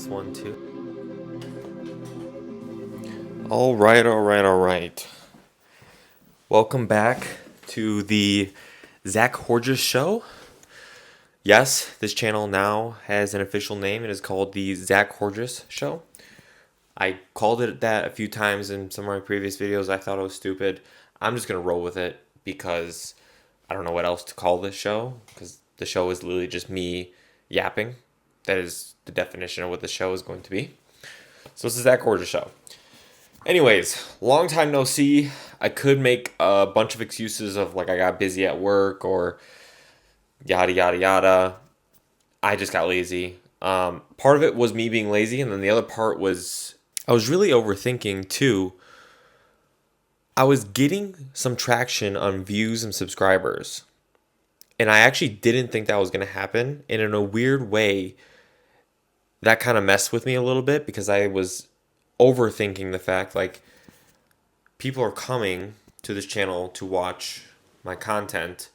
Test 1 2. All right. Welcome back to the Zach Horges Show. Yes, this channel now has an official name. It is called the Zach Horges Show. I called it that a few times in some of my previous videos. I thought it was stupid. I'm just going to roll with it because I don't know what else to call this show, because the show is literally just me yapping. That is the definition of what the show is going to be. So it's the Zach Horges Show. Anyways, long time no see. I could make a bunch of excuses of like I got busy at work or yada yada yada. I just got lazy. Part of it was me being lazy, and then the other part was I was really overthinking too. I was getting some traction on views and subscribers, and I actually didn't think that was going to happen. And in a weird way, that kind of messed with me a little bit because I was overthinking the fact like people are coming to this channel to watch my content.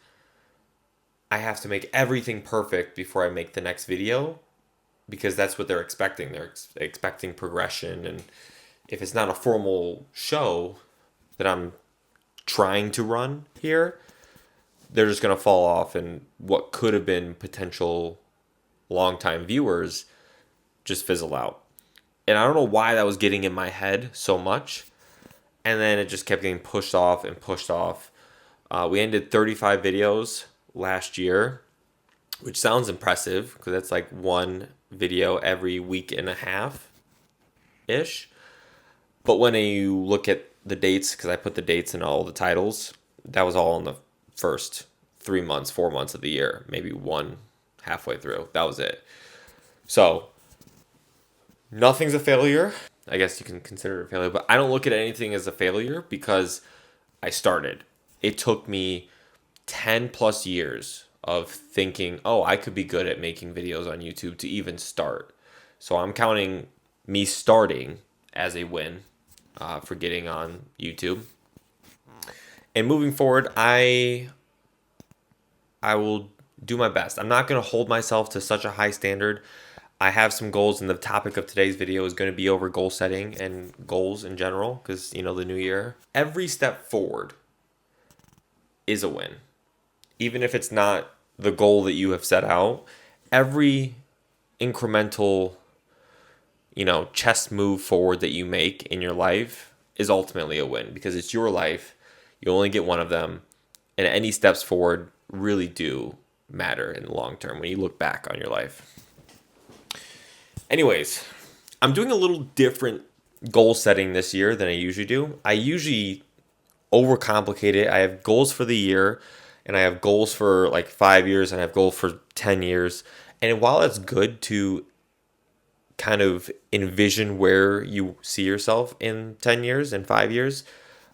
I have to make everything perfect before I make the next video because that's what they're expecting. They're expecting progression, and if it's not a formal show that I'm trying to run here, they're just going to fall off, and what could have been potential long-time viewers just fizzle out. And I don't know why that was getting in my head so much. And then it just kept getting pushed off and pushed off. We ended 35 videos last year, which sounds impressive because that's like one video every week and a half-ish. But when you look at the dates, because I put the dates in all the titles, that was all in the first 3 months, 4 months of the year. Maybe one halfway through. That was it. So nothing's a failure. I guess you can consider it a failure, but I don't look at anything as a failure because I started. It took me 10 plus years of thinking, oh, I could be good at making videos on YouTube to even start. So I'm counting me starting as a win for getting on YouTube. And moving forward, I will do my best. I'm not going to hold myself to such a high standard. I have some goals, and the topic of today's video is going to be over goal setting and goals in general because, the new year. Every step forward is a win. Even if it's not the goal that you have set out, every incremental, chess move forward that you make in your life is ultimately a win because it's your life. You only get one of them, and any steps forward really do matter in the long term when you look back on your life. Anyways, I'm doing a little different goal setting this year than I usually do. I usually overcomplicate it. I have goals for the year, and I have goals for like 5 years, and I have goals for 10 years. And while it's good to kind of envision where you see yourself in 10 years and 5 years,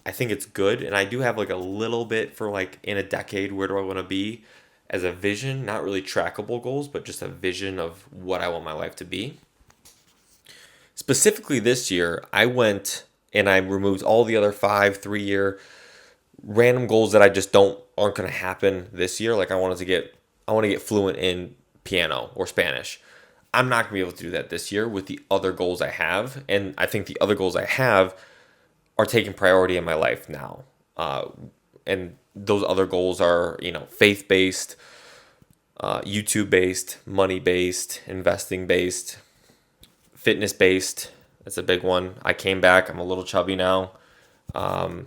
I think it's good. And I do have like a little bit for like in a decade, where do I want to be as a vision, not really trackable goals, but just a vision of what I want my life to be. Specifically this year, I went and I removed all the other 3-year random goals that I just aren't going to happen this year. Like I want to get fluent in piano or Spanish. I'm not going to be able to do that this year with the other goals I have, and I think the other goals I have are taking priority in my life now. And those other goals are, faith-based, YouTube-based, money-based, investing-based, fitness-based. That's a big one. I came back. I'm a little chubby now. I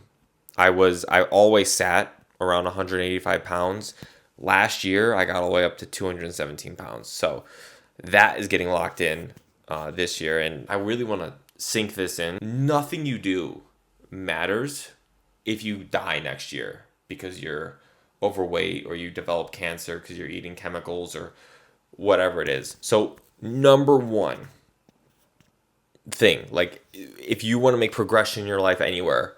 always sat around 185 pounds. Last year, I got all the way up to 217 pounds. So that is getting locked in this year. And I really want to sink this in. Nothing you do matters if you die next year because you're overweight or you develop cancer because you're eating chemicals or whatever it is. So number one thing, like if you want to make progression in your life anywhere,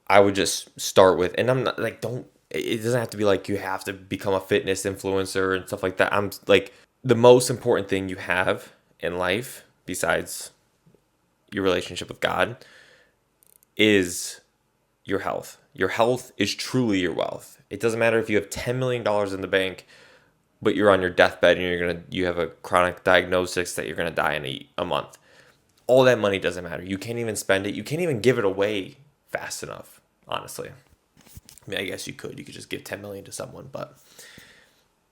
I would just start with, and I'm not like, it doesn't have to be like you have to become a fitness influencer and stuff like that. I'm like, the most important thing you have in life besides your relationship with God is your health. Your health is truly your wealth. It doesn't matter if you have $10 million in the bank but you're on your deathbed and you have a chronic diagnosis that you're gonna die in a month. All that money doesn't matter. You can't even spend it. You can't even give it away fast enough, honestly. I mean, I guess you could. You could just give 10 million to someone, but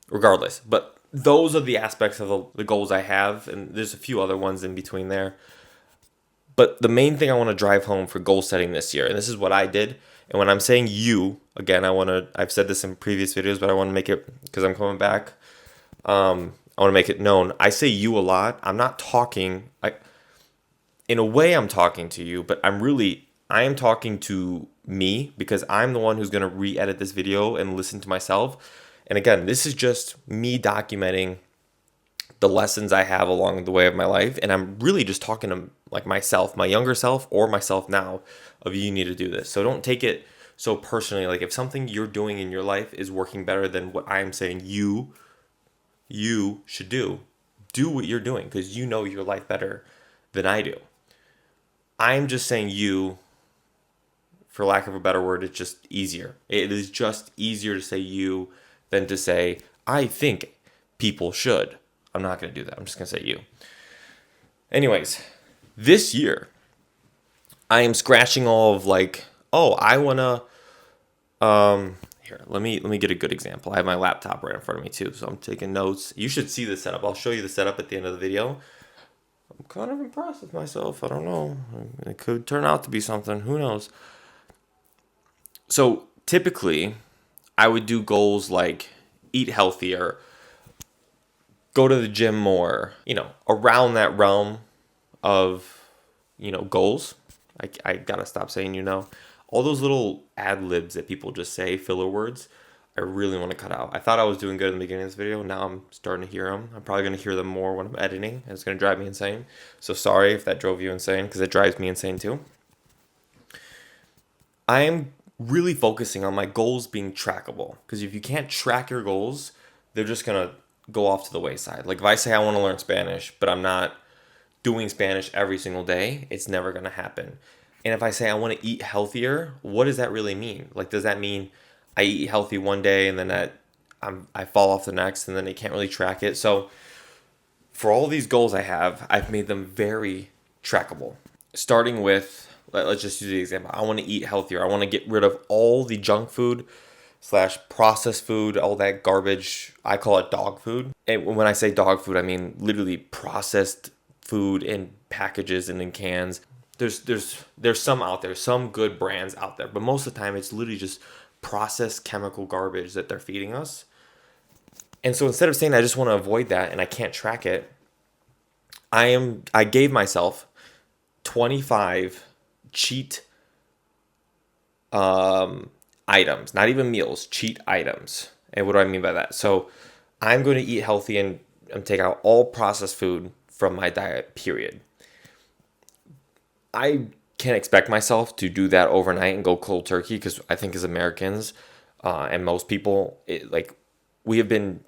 regardless. But those are the aspects of the goals I have, and there's a few other ones in between there. But the main thing I want to drive home for goal setting this year, and this is what I did, and when I'm saying you, again, I've said this in previous videos, but I want to make it, because I'm coming back, I want to make it known. I say you a lot. I'm not talking, in a way I'm talking to you, but I am talking to me, because I'm the one who's going to re-edit this video and listen to myself. And again, this is just me documenting the lessons I have along the way of my life. And I'm really just talking to like myself, my younger self, or myself now, of you need to do this. So don't take it so personally. Like if something you're doing in your life is working better than what I'm saying you should do what you're doing, because you know your life better than I do. I'm just saying you, for lack of a better word, it's just easier. It is just easier to say you than to say, I think people should. I'm not going to do that. I'm just going to say you. Anyways, this year, I am scratching all of like, oh, I want to, here, let me get a good example. I have my laptop right in front of me too, so I'm taking notes. You should see the setup. I'll show you the setup at the end of the video. I'm kind of impressed with myself. I don't know. It could turn out to be something. Who knows? So typically, I would do goals like eat healthier, go to the gym more, around that realm of, goals. I gotta stop saying, all those little ad libs that people just say, filler words, I really want to cut out. I thought I was doing good in the beginning of this video. Now I'm starting to hear them. I'm probably going to hear them more when I'm editing, and it's going to drive me insane. So sorry if that drove you insane, because it drives me insane too. I am really focusing on my goals being trackable, because if you can't track your goals, they're just going to go off to the wayside. Like if I say I want to learn Spanish, but I'm not doing Spanish every single day, it's never going to happen. And if I say I want to eat healthier, what does that really mean? Like, does that mean I eat healthy one day and then I fall off the next, and then they can't really track it? So for all these goals I have, I've made them very trackable. Starting with, let's just use the example. I want to eat healthier. I want to get rid of all the junk food / processed food, all that garbage. I call it dog food. And when I say dog food, I mean literally processed food in packages and in cans. There's some out there, some good brands out there, but most of the time it's literally just processed chemical garbage that they're feeding us. And so instead of saying I just want to avoid that and I can't track it, I gave myself 25 cheat items, not even meals, cheat items. And what do I mean by that? So I'm going to eat healthy and take out all processed food from my diet, period. I can't expect myself to do that overnight and go cold turkey, because I think as Americans and most people, we have been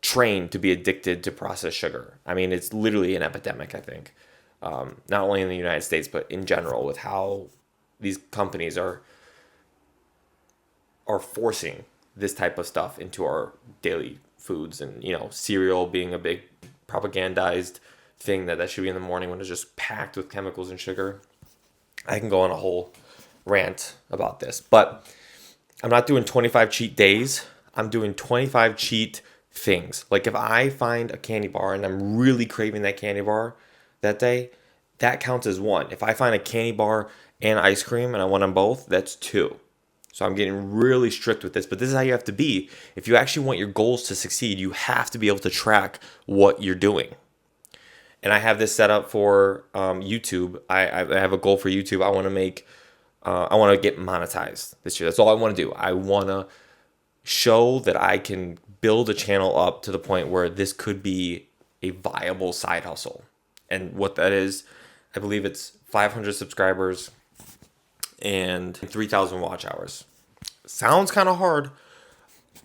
trained to be addicted to processed sugar. I mean, it's literally an epidemic, I think, not only in the United States, but in general, with how these companies are forcing this type of stuff into our daily foods, and cereal being a big propagandized thing that should be in the morning when it's just packed with chemicals and sugar. I can go on a whole rant about this, but I'm not doing 25 cheat days. I'm doing 25 cheat things. Like if I find a candy bar and I'm really craving that candy bar that day, that counts as one. If I find a candy bar and ice cream and I want them both, that's two. So I'm getting really strict with this, but this is how you have to be. If you actually want your goals to succeed, you have to be able to track what you're doing. And I have this set up for YouTube. I have a goal for YouTube. I want to get monetized this year. That's all I want to do. I want to show that I can build a channel up to the point where this could be a viable side hustle. And what that is, I believe it's 500 subscribers and 3,000 watch hours. Sounds kind of hard.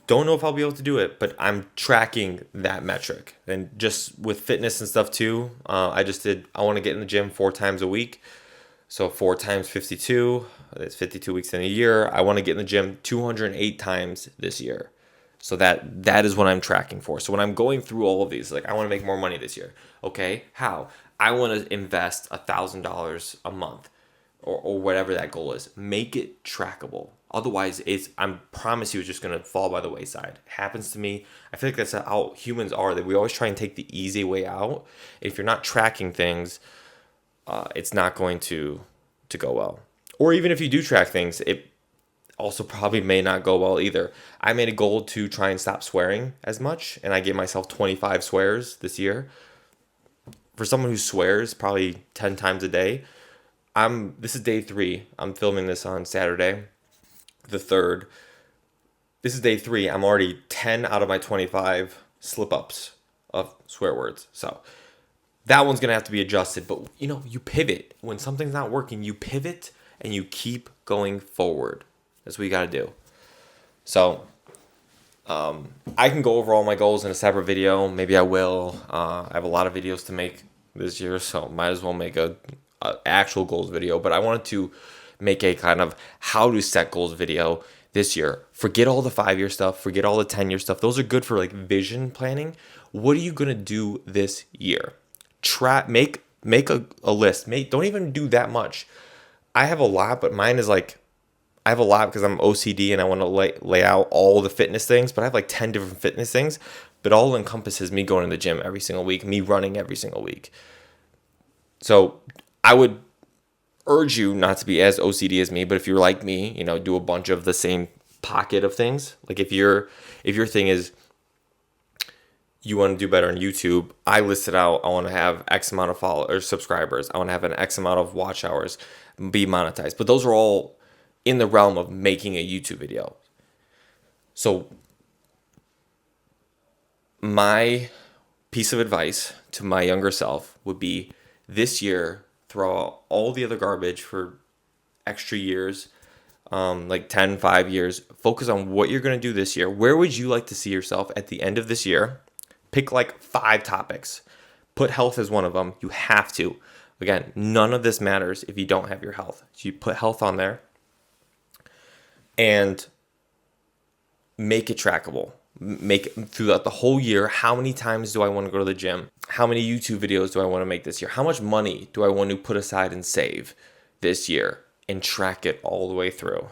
Don't know if I'll be able to do it, but I'm tracking that metric. And just with fitness and stuff too, I want to get in the gym 4 times a week. So 4 times 52, that's 52 weeks in a year. I want to get in the gym 208 times this year. So that is what I'm tracking for. So when I'm going through all of these, like I want to make more money this year. Okay, how? I want to invest $1,000 a month, or whatever that goal is. Make it trackable. Otherwise, I promise you, it's just gonna fall by the wayside. It happens to me. I feel like that's how humans are. That we always try and take the easy way out. If you're not tracking things, it's not going to go well. Or even if you do track things, it also probably may not go well either. I made a goal to try and stop swearing as much, and I gave myself 25 swears this year. For someone who swears probably 10 times a day, this is day 3. I'm filming this on Saturday, the 3rd. This is day 3. I'm already 10 out of my 25 slip-ups of swear words. So that one's going to have to be adjusted. But, you pivot. When something's not working, you pivot and you keep going forward. That's what you got to do. So I can go over all my goals in a separate video. Maybe I will. I have a lot of videos to make this year, so might as well make a actual goals video. But I wanted to make a kind of how to set goals video this year. Forget all the 5-year stuff. Forget all the 10-year stuff. Those are good for like vision planning. What are you gonna do this year? Make a list. Don't even do that much. I have a lot, but mine is like, I have a lot because I'm OCD and I want to lay out all the fitness things, but I have like 10 different fitness things, but all encompasses me going to the gym every single week, me running every single week. So I would urge you not to be as OCD as me, but if you're like me, do a bunch of the same pocket of things. Like if your thing is you want to do better on YouTube, I listed out, I want to have X amount of followers, subscribers. I want to have an X amount of watch hours, be monetized. But those are all in the realm of making a YouTube video. So my piece of advice to my younger self would be this year, throw out all the other garbage for extra years, like 10, 5 years. Focus on what you're going to do this year. Where would you like to see yourself at the end of this year? Pick like 5 topics. Put health as one of them. You have to. Again, none of this matters if you don't have your health. So you put health on there. And make it trackable. Make it throughout the whole year. How many times do I want to go to the gym? How many YouTube videos do I want to make this year? How much money do I want to put aside and save this year? And track it all the way through.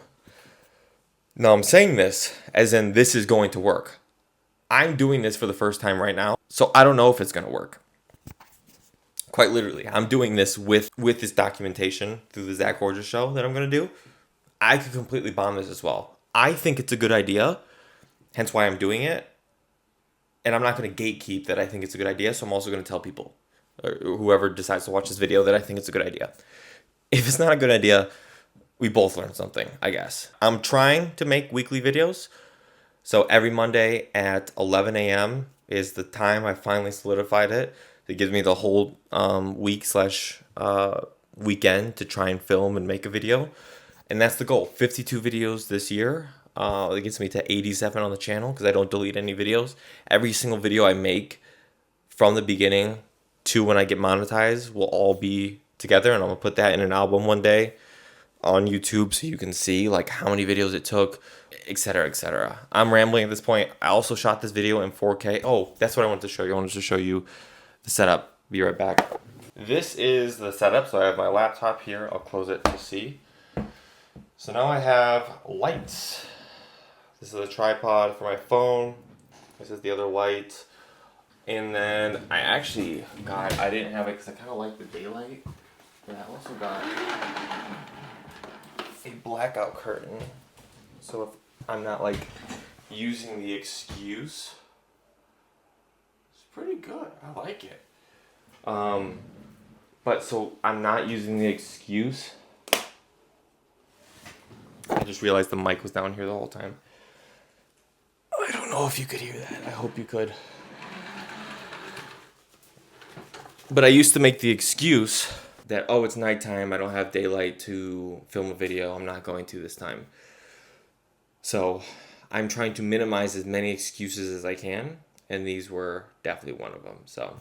Now I'm saying this as in this is going to work. I'm doing this for the first time right now, so I don't know if it's going to work. Quite literally, I'm doing this with this documentation through the Zach Horges show that I'm going to do. I could completely bomb this as well. I think it's a good idea, hence why I'm doing it. And I'm not going to gatekeep that I think it's a good idea, so I'm also going to tell people, or whoever decides to watch this video, that I think it's a good idea. If it's not a good idea, we both learn something, I guess. I'm trying to make weekly videos. So every Monday at 11 a.m. is the time. I finally solidified it. It gives me the whole weekend to try and film and make a video. And that's the goal. 52 videos this year. It gets me to 87 on the channel because I don't delete any videos. Every single video I make from the beginning to when I get monetized will all be together. And I'm going to put that in an album one day on YouTube so you can see like how many videos it took, etc., etc. I'm rambling at this point. I also shot this video in 4K. Oh, that's what I wanted to show you. I wanted to show you the setup. Be right back. This is the setup. So I have my laptop here. I'll close it to see. So now I have lights. This is a tripod for my phone. This is the other light. And then I didn't have it because I kind of like the daylight. But I also got a blackout curtain. So if I'm not like using the excuse, it's pretty good. I like it. But so I'm not using the excuse. I just realized the mic was down here the whole time. I don't know if you could hear that. I hope you could. But I used to make the excuse that, oh, it's nighttime, I don't have daylight to film a video, I'm not going to this time. So I'm trying to minimize as many excuses as I can, and these were definitely one of them. So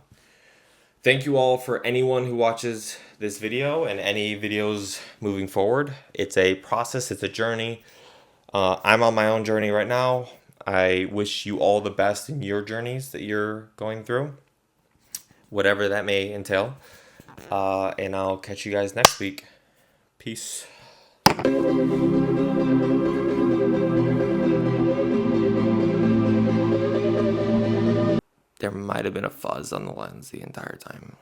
thank you all for anyone who watches this video and any videos moving forward. It's a process, it's a journey. I'm on my own journey right now. I wish you all the best in your journeys that you're going through, whatever that may entail. And I'll catch you guys next week. Peace. There might have been a fuzz on the lens the entire time.